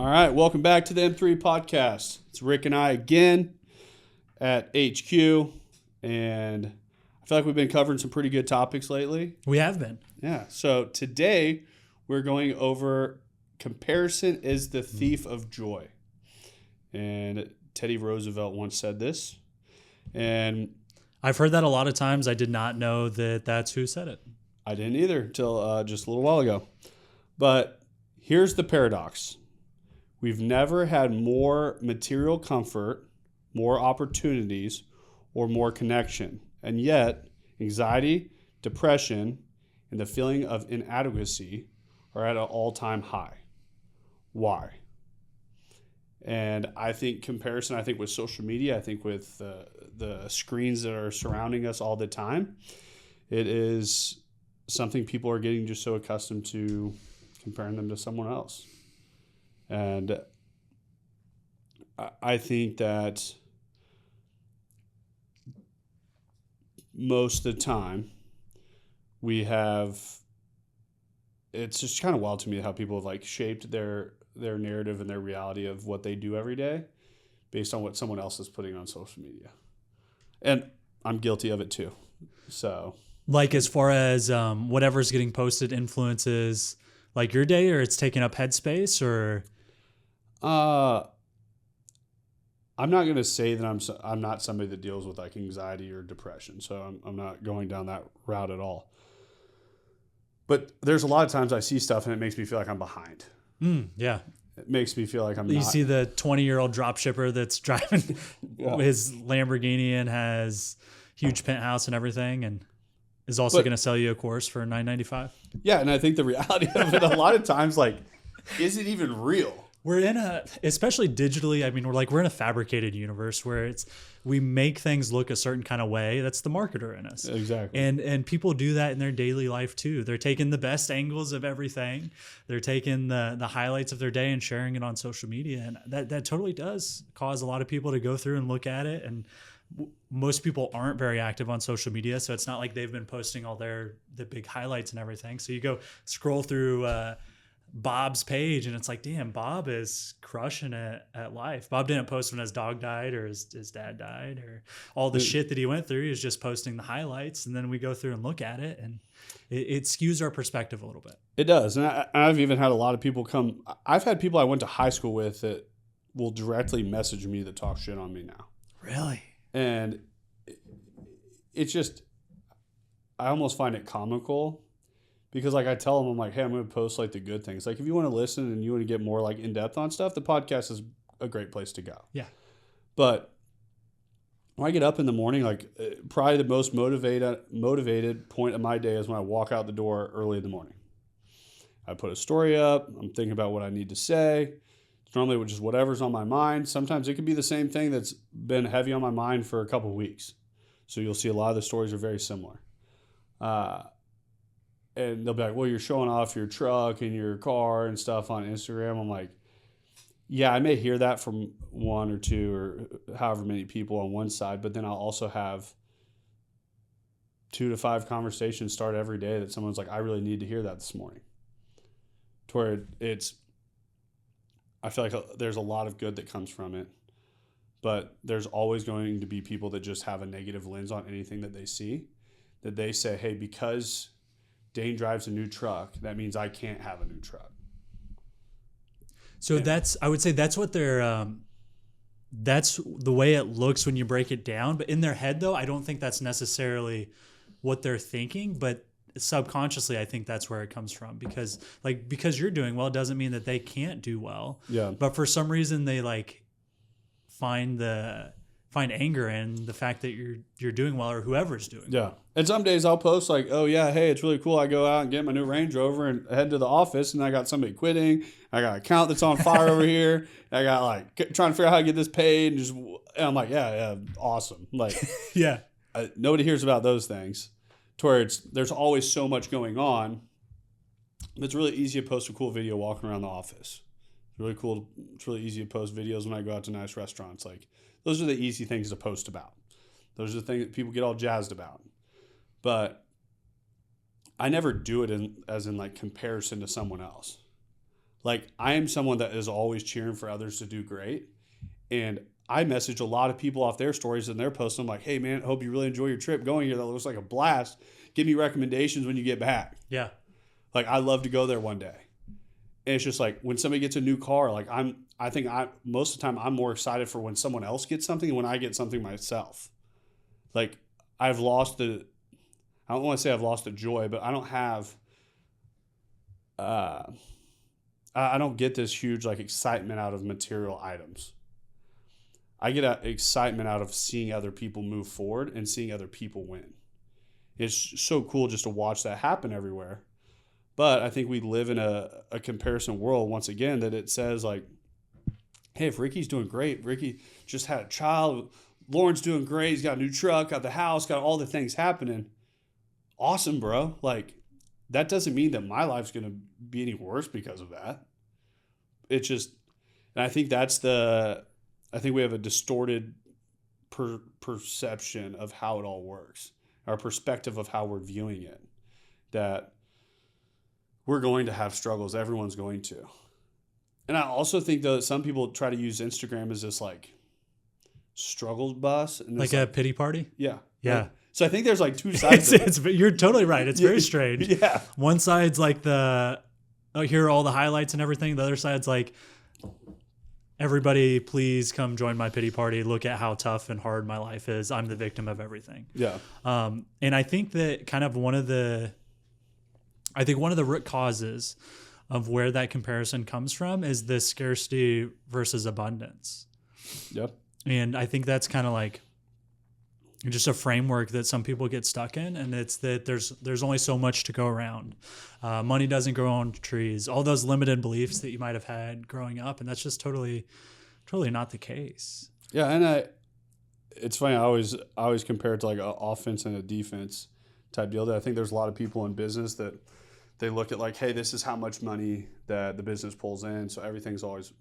All right, welcome back to the M3 podcast. It's Rick and I again at HQ, and I feel like we've been covering some pretty good topics lately. We have been. Yeah, so today we're going over comparison is the thief of joy. And Teddy Roosevelt once said this, and I've heard that a lot of times. I did not know that that's who said it. I didn't either until just a little while ago. But here's the paradox. We've never had more material comfort, more opportunities, or more connection. And yet, anxiety, depression, and the feeling of inadequacy are at an all-time high. Why? And I think comparison, with social media, I think with the screens that are surrounding us all the time, it is something people are getting just so accustomed to comparing them to someone else. And I think that most of the time it's just kind of wild to me how people have shaped their narrative and their reality of what they do every day based on what someone else is putting on social media. And I'm guilty of it too. So as far as whatever's getting posted influences your day, or it's taking up headspace, or I'm not going to say that I'm not somebody that deals with anxiety or depression. So I'm not going down that route at all. But there's a lot of times I see stuff and it makes me feel like I'm behind. Yeah. It makes me feel like I'm You not. see the 20-year-old drop shipper that's driving his Lamborghini and has huge penthouse and everything, and is also going to sell you a course for $995. Yeah, and I think the reality of it a lot of times, is it even real? We're in especially digitally, we're in a fabricated universe where we make things look a certain kind of way. That's the marketer in us. Exactly. And people do that in their daily life too. They're taking the best angles of everything. They're taking the highlights of their day and sharing it on social media. And that totally does cause a lot of people to go through and look at it. And most people aren't very active on social media, so it's not like they've been posting all the big highlights and everything. So you go scroll through Bob's page and it's like, damn, Bob is crushing it at life. Bob didn't post when his dog died or his dad died or all the shit that he went through. He was just posting the highlights, and then we go through and look at it, and it skews our perspective a little bit. It does. And I've even had a lot of people come. I've had people I went to high school with that will directly message me that talk shit on me now. Really? And it's just, I almost find it comical because I tell them, I'm like, hey, I'm going to post the good things. If you want to listen and you want to get more in depth on stuff, the podcast is a great place to go. Yeah. But when I get up in the morning, probably the most motivated point of my day is when I walk out the door early in the morning. I put a story up. I'm thinking about what I need to say. It's normally just whatever's on my mind. Sometimes it could be the same thing that's been heavy on my mind for a couple of weeks. So you'll see a lot of the stories are very similar. And they'll be like, well, you're showing off your truck and your car and stuff on Instagram. I'm like, yeah, I may hear that from one or two or however many people on one side, but then I'll also have 2 to 5 conversations start every day that someone's like, I really need to hear that this morning. To where I feel like there's a lot of good that comes from it, but there's always going to be people that just have a negative lens on anything that they see, that they say, hey, because Dane drives a new truck, that means I can't have a new truck. So I would say that's what they're, that's the way it looks when you break it down. But in their head, though, I don't think that's necessarily what they're thinking. But subconsciously, I think that's where it comes from. Because you're doing well doesn't mean that they can't do well. Yeah. But for some reason, they find anger in the fact that you're doing well, or whoever's doing well. Yeah. And some days I'll post oh yeah, hey, it's really cool. I go out and get my new Range Rover and head to the office, and I got somebody quitting. I got an account that's on fire over here. I got trying to figure out how to get this paid, and I'm like, yeah, awesome. Yeah. Nobody hears about those things. To where there's always so much going on. It's really easy to post a cool video walking around the office. It's really cool. It's really easy to post videos when I go out to nice restaurants. Those are the easy things to post about. Those are the things that people get all jazzed about. But I never do it as in comparison to someone else. Like, I am someone that is always cheering for others to do great. And I message a lot of people off their stories and their posts. I'm like, hey, man, hope you really enjoy your trip going here. That looks like a blast. Give me recommendations when you get back. Yeah. Like, I'd love to go there one day. And it's just like when somebody gets a new car, like most of the time I'm more excited for when someone else gets something than when I get something myself. Like, I don't want to say I've lost the joy, but I don't have, I don't get this huge like excitement out of material items. I get excitement out of seeing other people move forward and seeing other people win. It's so cool just to watch that happen everywhere. But I think we live in a comparison world once again that it says like, hey, if Ricky's doing great, Ricky just had a child, Lauren's doing great, he's got a new truck, got the house, got all the things happening. Awesome, bro. Like, that doesn't mean that my life's going to be any worse because of that. It's just, and I think I think we have a distorted perception of how it all works, our perspective of how we're viewing it, that we're going to have struggles. Everyone's going to. And I also think though that some people try to use Instagram as this like struggle bus. And like a pity party? Yeah. Yeah. Right? So I think there's like two sides. You're totally right. It's very strange. Yeah. One side's like here are all the highlights and everything. The other side's like, everybody please come join my pity party. Look at how tough and hard my life is. I'm the victim of everything. Yeah. And I think that kind of one of the root causes of where that comparison comes from is the scarcity versus abundance. Yep. And I think that's kind of like just a framework that some people get stuck in. And it's that there's only so much to go around. Money doesn't grow on trees, all those limited beliefs that you might have had growing up. And that's just totally not the case. Yeah. And it's funny. I always compare it to like an offense and a defense type deal. That I think there's a lot of people in business that they look at like, hey, this is how much money that the business pulls in. So everything's always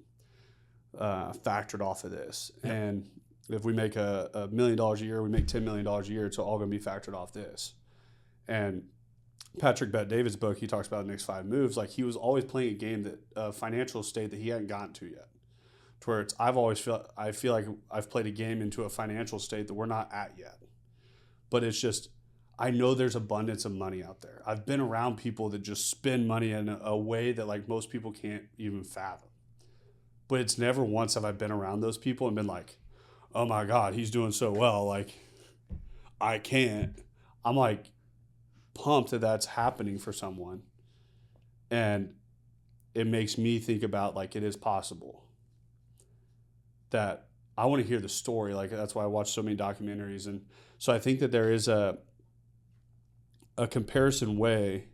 factored off of this. Yeah. And if we make $1 million a year, we make $10 million a year, it's all going to be factored off this. And Patrick Bet-David's book, he talks about the next 5 moves. Like, he was always playing a game that financial state that he hadn't gotten to yet. To where I feel like I've played a game into a financial state that we're not at yet. But it's just, I know there's abundance of money out there. I've been around people that just spend money in a way that like most people can't even fathom. But it's never once have I been around those people and been like, oh my God, he's doing so well. Like, I can't. I'm like pumped that that's happening for someone. And it makes me think about like, it is possible. That I want to hear the story. Like, that's why I watch so many documentaries. And so I think that there is a comparison way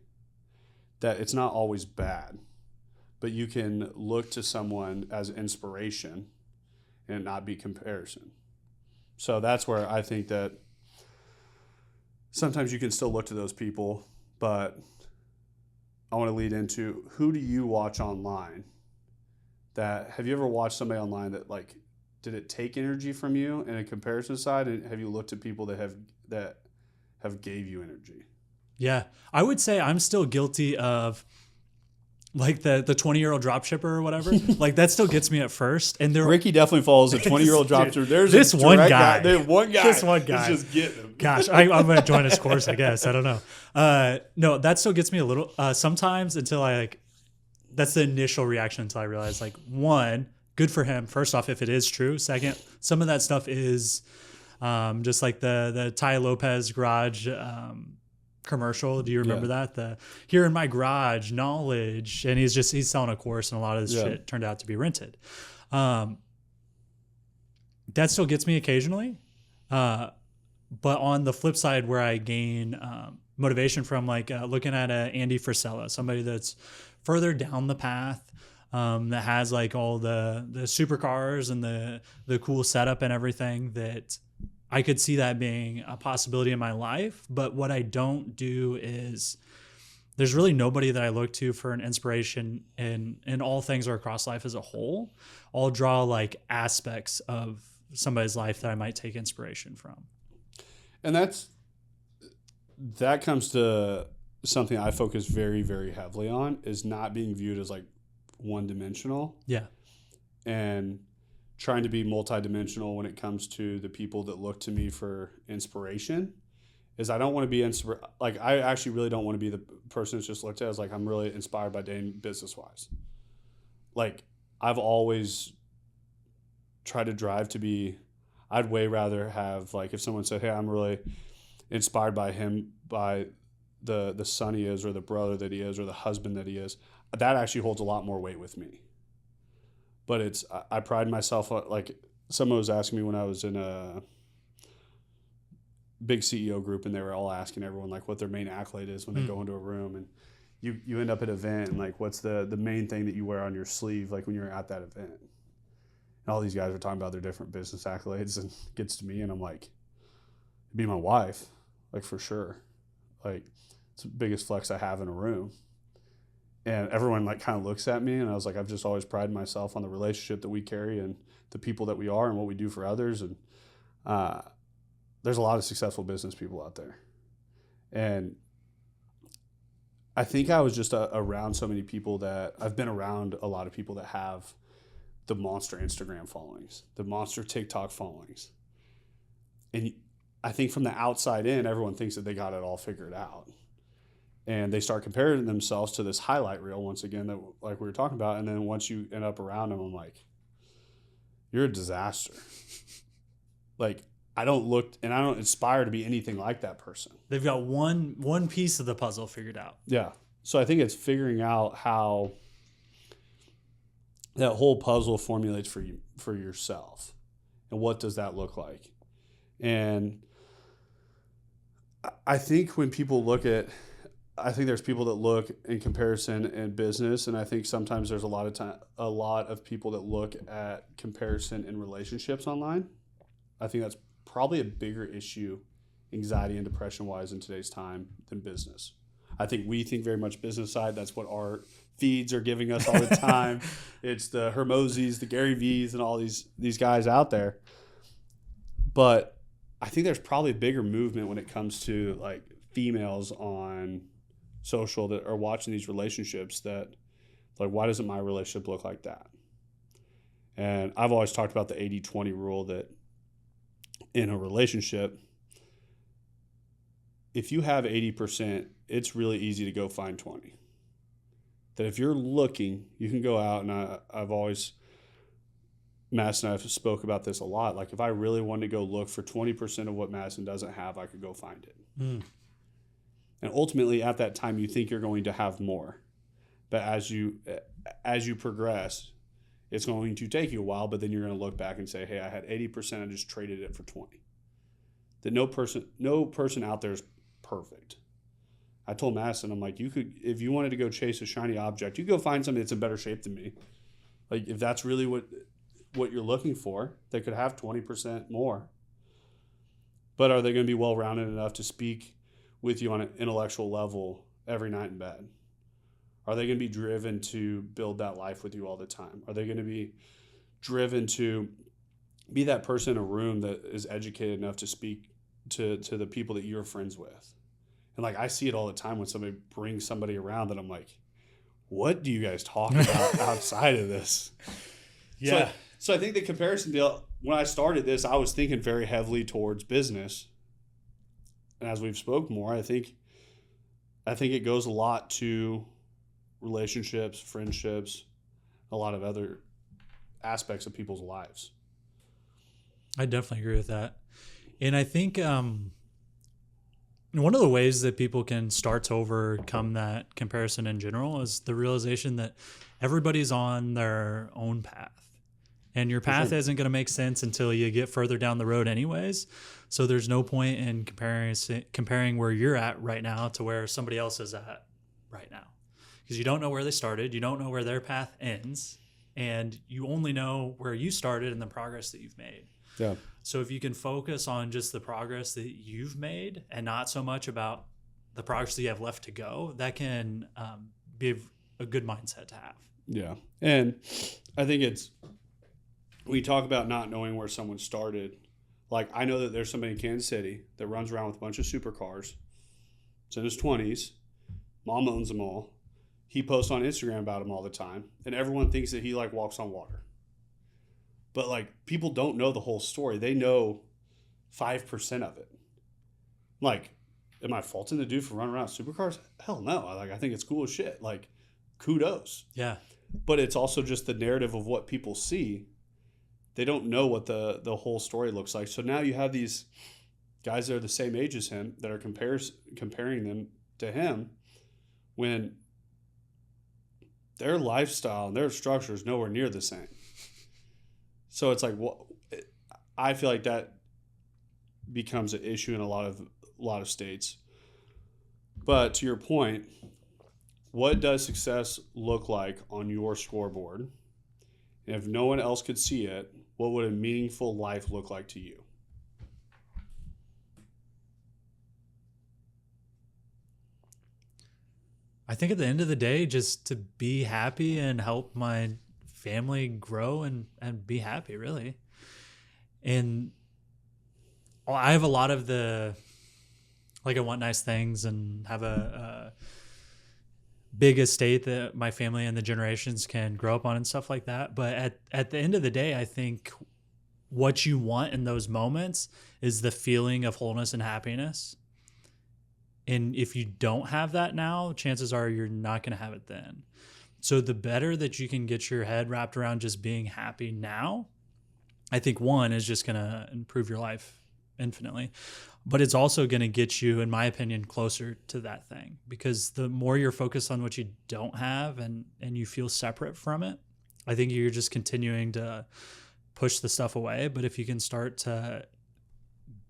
that it's not always bad, but you can look to someone as inspiration and not be comparison. So that's where I think that sometimes you can still look to those people, but I want to lead into, who do you watch online that, have you ever watched somebody online that like, did it take energy from you in a comparison side? And have you looked at people that have gave you energy? Yeah, I would say I'm still guilty of like the 20-year-old dropshipper or whatever. Like, that still gets me at first. And Ricky definitely follows a 20-year-old dropshipper. There's this one guy. There's one guy. This one guy. Just getting him. Gosh, I'm going to join his course, I guess. I don't know. No, that still gets me a little sometimes until I like, that's the initial reaction until I realize like, one, good for him. First off, if it is true. Second, some of that stuff is just like the Ty Lopez garage commercial. Do you remember that? The here in my garage knowledge, and he's selling a course, and a lot of this shit turned out to be rented. That still gets me occasionally. But on the flip side, where I gain motivation from, like looking at Andy Frisella, somebody that's further down the path, that has like all the supercars and the cool setup and everything, that I could see that being a possibility in my life. But what I don't do is, there's really nobody that I look to for an inspiration in all things or across life as a whole. I'll draw like aspects of somebody's life that I might take inspiration from. And that comes to something I focus very, very heavily on, is not being viewed as like one-dimensional. Yeah. And trying to be multidimensional when it comes to the people that look to me for inspiration is I don't want to be like I actually really don't want to be the person that's just looked at as like I'm really inspired by Dane business-wise. Like I've always tried to drive to be, I'd way rather have like if someone said, hey, I'm really inspired by him, by the son he is or the brother that he is or the husband that he is, that actually holds a lot more weight with me. But I pride myself on, like someone was asking me when I was in a big CEO group and they were all asking everyone like what their main accolade is when they go into a room, and you end up at an event and like what's the main thing that you wear on your sleeve like when you're at that event. And all these guys are talking about their different business accolades, and it gets to me and I'm like, it'd be my wife, like for sure. Like it's the biggest flex I have in a room. And everyone like kind of looks at me and I was like, I've just always prided myself on the relationship that we carry and the people that we are and what we do for others. And there's a lot of successful business people out there. And I think I was just around so many people that I've been around a lot of people that have the monster Instagram followings, the monster TikTok followings. And I think from the outside in, everyone thinks that they got it all figured out. And they start comparing themselves to this highlight reel once again, that like we were talking about. And then once you end up around them, I'm like, you're a disaster. Like I don't aspire to be anything like that person. They've got one piece of the puzzle figured out. Yeah. So I think it's figuring out how that whole puzzle formulates for yourself. And what does that look like? And I think when people I think there's people that look in comparison in business, and I think sometimes there's a lot of people that look at comparison in relationships online. I think that's probably a bigger issue, anxiety and depression wise, in today's time than business. I think we think very much business side. That's what our feeds are giving us all the time. It's the Hermosis, the Gary V's, and all these guys out there. But I think there's probably a bigger movement when it comes to like females on social that are watching these relationships that like, why doesn't my relationship look like that? And I've always talked about the 80-20 rule, that in a relationship, if you have 80%, it's really easy to go find 20. That if you're looking, you can go out, and I've always, Madison and I have spoke about this a lot. Like if I really wanted to go look for 20% of what Madison doesn't have, I could go find it. And ultimately at that time, you think you're going to have more. But as you progress, it's going to take you a while, but then you're going to look back and say, hey, I had 80%, I just traded it for 20. That no person out there is perfect. I told Madison, I'm like, you could, if you wanted to go chase a shiny object, you go find somebody that's in better shape than me. Like if that's really what you're looking for, they could have 20% more. But are they going to be well-rounded enough to speak with you on an intellectual level every night in bed? Are they going to be driven to build that life with you all the time? Are they going to be driven to be that person in a room that is educated enough to speak to the people that you're friends with? And like I see it all the time when somebody brings somebody around that I'm like, what do you guys talk about outside of this? Yeah. So I think the comparison deal, when I started this, I was thinking very heavily towards business. And as we've spoke more, I think it goes a lot to relationships, friendships, a lot of other aspects of people's lives. I definitely agree with that. And I think one of the ways that people can start to overcome that comparison in general is the realization that everybody's on their own path. And your path isn't going to make sense until you get further down the road anyways. So there's no point in comparing where you're at right now to where somebody else is at right now. Because you don't know where they started. You don't know where their path ends. And you only know where you started and the progress that you've made. Yeah. So if you can focus on just the progress that you've made and not so much about the progress that you have left to go, that can be a good mindset to have. Yeah. And I think we talk about not knowing where someone started. Like, I know that there's somebody in Kansas City that runs around with a bunch of supercars. It's in his 20s. Mom owns them all. he posts on Instagram about him all the time, and everyone thinks that he like walks on water. But like people don't know the whole story. They know 5% of it. Like, am I faulting the dude for running around supercars? Hell no. I think it's cool as shit. Like, kudos. Yeah. But it's also just the narrative of what people see. They don't know what the whole story looks like. So now you have these guys that are the same age as him that are comparing them to him when their lifestyle and their structure is nowhere near the same. So it's like, I feel like that becomes an issue in a lot of states. But to your point, what does success look like on your scoreboard? And if no one else could see it, what would a meaningful life look like to you? I think at the end of the day, just to be happy and help my family grow and be happy, really. And I have a lot of I want nice things and have a big estate that my family and the generations can grow up on and stuff like that. But at the end of the day, I think what you want in those moments is the feeling of wholeness and happiness. And if you don't have that now, chances are you're not going to have it then. So the better that you can get your head wrapped around just being happy now, I think one is just going to improve your life infinitely. But it's also going to get you, in my opinion, closer to that thing. Because the more you're focused on what you don't have and you feel separate from it, I think you're just continuing to push the stuff away. But if you can start to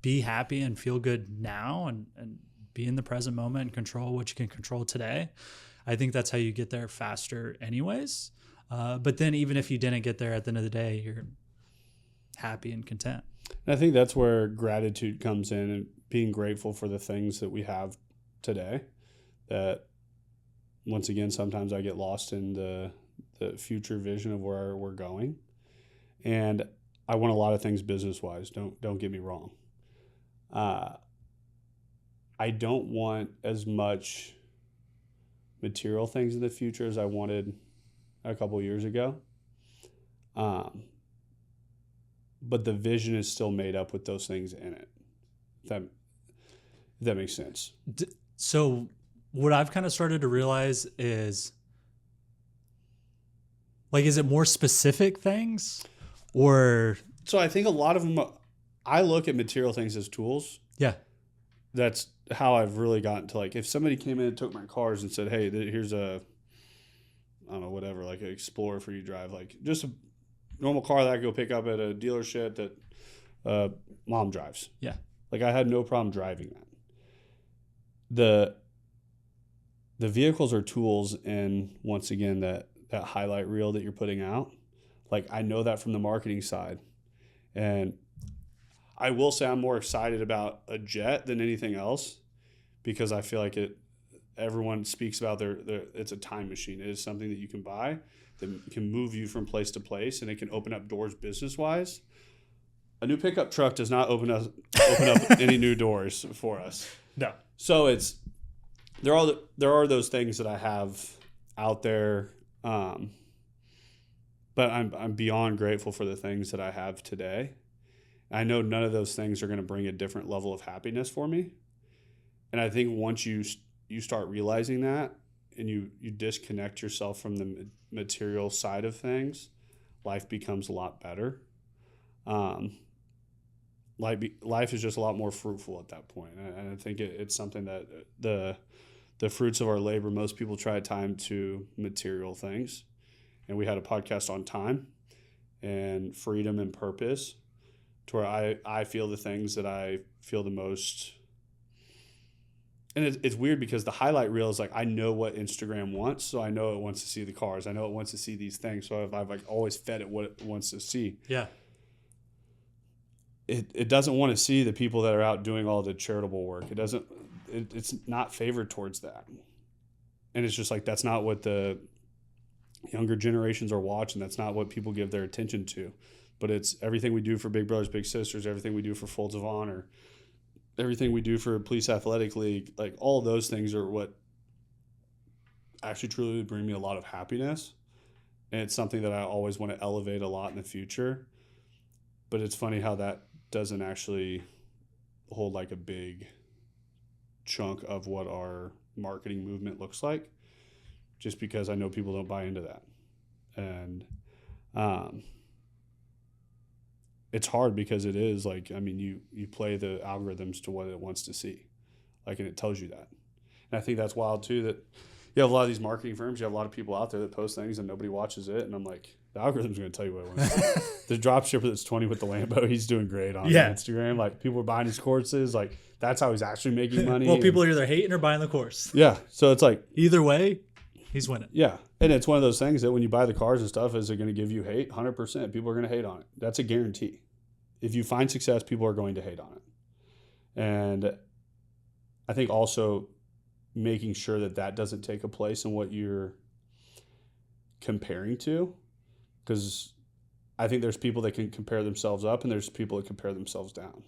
be happy and feel good now and be in the present moment and control what you can control today, I think that's how you get there faster anyways. But then even if you didn't get there at the end of the day, you're happy and content. And I think that's where gratitude comes in, and being grateful for the things that we have today. That, once again, sometimes I get lost in the future vision of where we're going. And I want a lot of things business-wise. Don't get me wrong. I don't want as much material things in the future as I wanted a couple of years ago. But the vision is still made up with those things in it. If that makes sense. So what I've kind of started to realize is, like, is it more specific things or? So I think a lot of them, I look at material things as tools. Yeah. That's how I've really gotten to, like, if somebody came in and took my cars and said, hey, here's I don't know, whatever, like an Explorer for you to drive, like just a normal car that I go pick up at a dealership that mom drives. Yeah. Like, I had no problem driving that. The vehicles are tools, and once again, that highlight reel that you're putting out, like, I know that from the marketing side. And I will say I'm more excited about a jet than anything else, because I feel like everyone speaks about it's a time machine. It is something that you can buy that can move you from place to place, and it can open up doors business-wise. A new pickup truck does not open up any new doors for us. No. So there are those things that I have out there, but I'm beyond grateful for the things that I have today. I know none of those things are going to bring a different level of happiness for me. And I think once you start realizing that, and you disconnect yourself from the material side of things, life becomes a lot better. Life is just a lot more fruitful at that point. And I think it's something that the fruits of our labor, most people try to time to material things. And we had a podcast on time and freedom and purpose, to where I feel the things that I feel the most. And it's weird because the highlight reel is like, I know what Instagram wants, so I know it wants to see the cars. I know it wants to see these things, so I've like always fed it what it wants to see. Yeah. It doesn't want to see the people that are out doing all the charitable work. It's not favored towards that. And it's just like, that's not what the younger generations are watching. That's not what people give their attention to. But it's everything we do for Big Brothers Big Sisters, everything we do for Folds of Honor, everything we do for Police Athletic League, like all those things are what actually truly bring me a lot of happiness. And it's something that I always want to elevate a lot in the future. But it's funny how that doesn't actually hold like a big chunk of what our marketing movement looks like, just because I know people don't buy into that. And it's hard because it is like, I mean, you play the algorithms to what it wants to see, like, and it tells you that. And I think that's wild too, that you have a lot of these marketing firms, you have a lot of people out there that post things and nobody watches it. And I'm like, the algorithm's going to tell you what it wants to see. The drop shipper that's 20 with the Lambo, he's doing great on Instagram. Like, people are buying his courses. Like, that's how he's actually making money. Well, people are either hating or buying the course. Yeah. So it's like, either way, he's winning. Yeah. And it's one of those things that when you buy the cars and stuff, is it going to give you hate? 100%. People are going to hate on it. That's a guarantee. If you find success, people are going to hate on it. And I think also making sure that that doesn't take a place in what you're comparing to, because I think there's people that can compare themselves up and there's people that compare themselves down.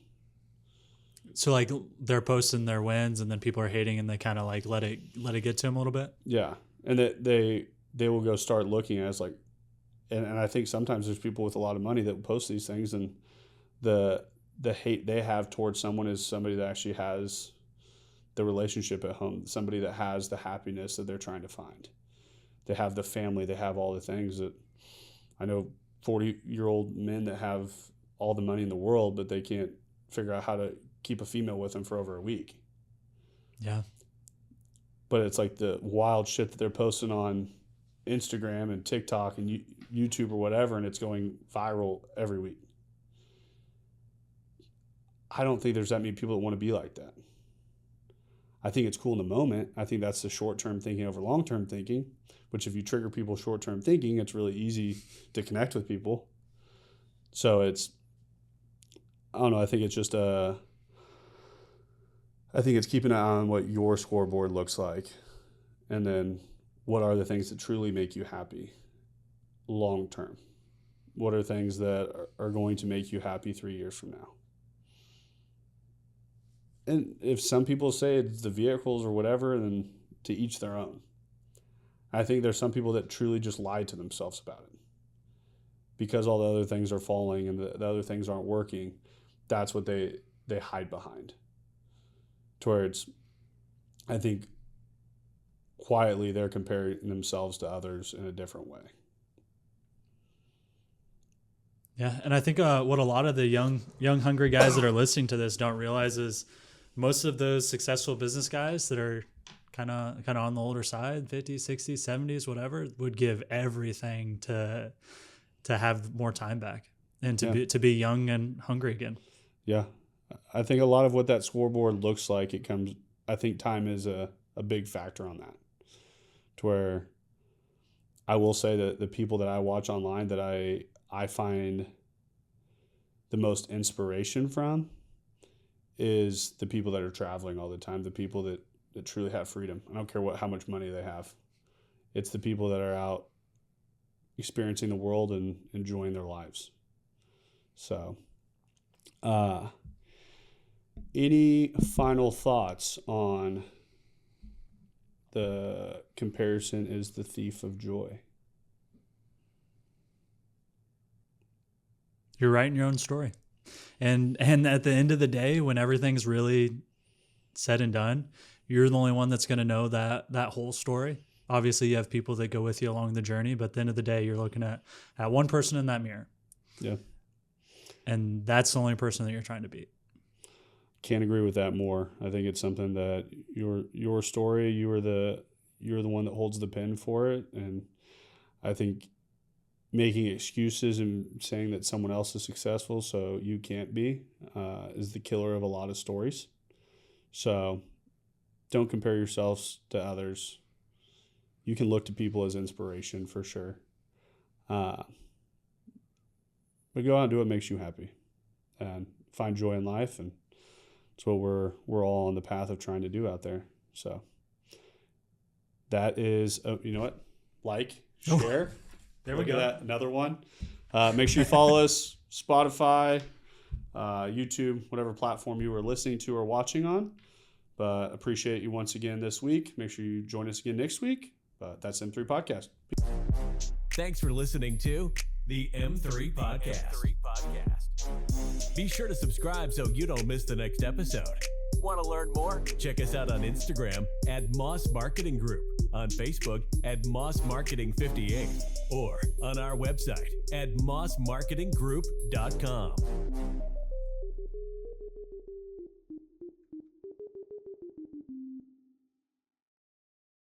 So like they're posting their wins and then people are hating and they kind of like let it get to them a little bit. Yeah. And that they will go start looking at it as like, and I think sometimes there's people with a lot of money that post these things, and the hate they have towards someone is somebody that actually has the relationship at home, somebody that has the happiness that they're trying to find. They have the family, they have all the things that I know 40-year-old men that have all the money in the world, but they can't figure out how to keep a female with them for over a week. Yeah. But it's like the wild shit that they're posting on Instagram and TikTok and YouTube or whatever, and it's going viral every week. I don't think there's that many people that want to be like that. I think it's cool in the moment. I think that's the short-term thinking over long-term thinking, which if you trigger people's short-term thinking, it's really easy to connect with people. So it's, I don't know, I think it's just I think it's keeping an eye on what your scoreboard looks like, and then what are the things that truly make you happy long-term? What are things that are going to make you happy 3 years from now? And if some people say it's the vehicles or whatever, then to each their own. I think there's some people that truly just lie to themselves about it. Because all the other things are falling and the other things aren't working, that's what they hide behind. Towards, I think, quietly they're comparing themselves to others in a different way. Yeah, and I think what a lot of the young hungry guys that are listening to this don't realize is most of those successful business guys that are kind of on the older side, 50s, 60s, 70s, whatever, would give everything to have more time back and to be young and hungry again. Yeah. I think a lot of what that scoreboard looks like, I think time is a big factor on that. To where I will say that the people that I watch online that I find the most inspiration from is the people that are traveling all the time, the people that truly have freedom. I don't care how much money they have. It's the people that are out experiencing the world and enjoying their lives. So, any final thoughts on the comparison is the thief of joy? You're writing your own story. And at the end of the day, when everything's really said and done, you're the only one that's going to know that whole story. Obviously, you have people that go with you along the journey, but at the end of the day, you're looking at one person in that mirror. Yeah. And that's the only person that you're trying to beat. Can't agree with that more. I think it's something that your story, you're the one that holds the pen for it. And I think making excuses and saying that someone else is successful so you can't be is the killer of a lot of stories. So don't compare yourselves to others. You can look to people as inspiration for sure. But go out and do what makes you happy and find joy in life. And it's what we're all on the path of trying to do out there. So that is, you know what? Like, share. There we go. That, another one. Make sure you follow us, Spotify, YouTube, whatever platform you are listening to or watching on. But appreciate you once again this week. Make sure you join us again next week. But that's M3 Podcast. Thanks for listening to the M3 Podcast. Be sure to subscribe so you don't miss the next episode. Want to learn more? Check us out on Instagram at Moss Marketing Group, on Facebook at Moss Marketing 58, or on our website at mossmarketinggroup.com.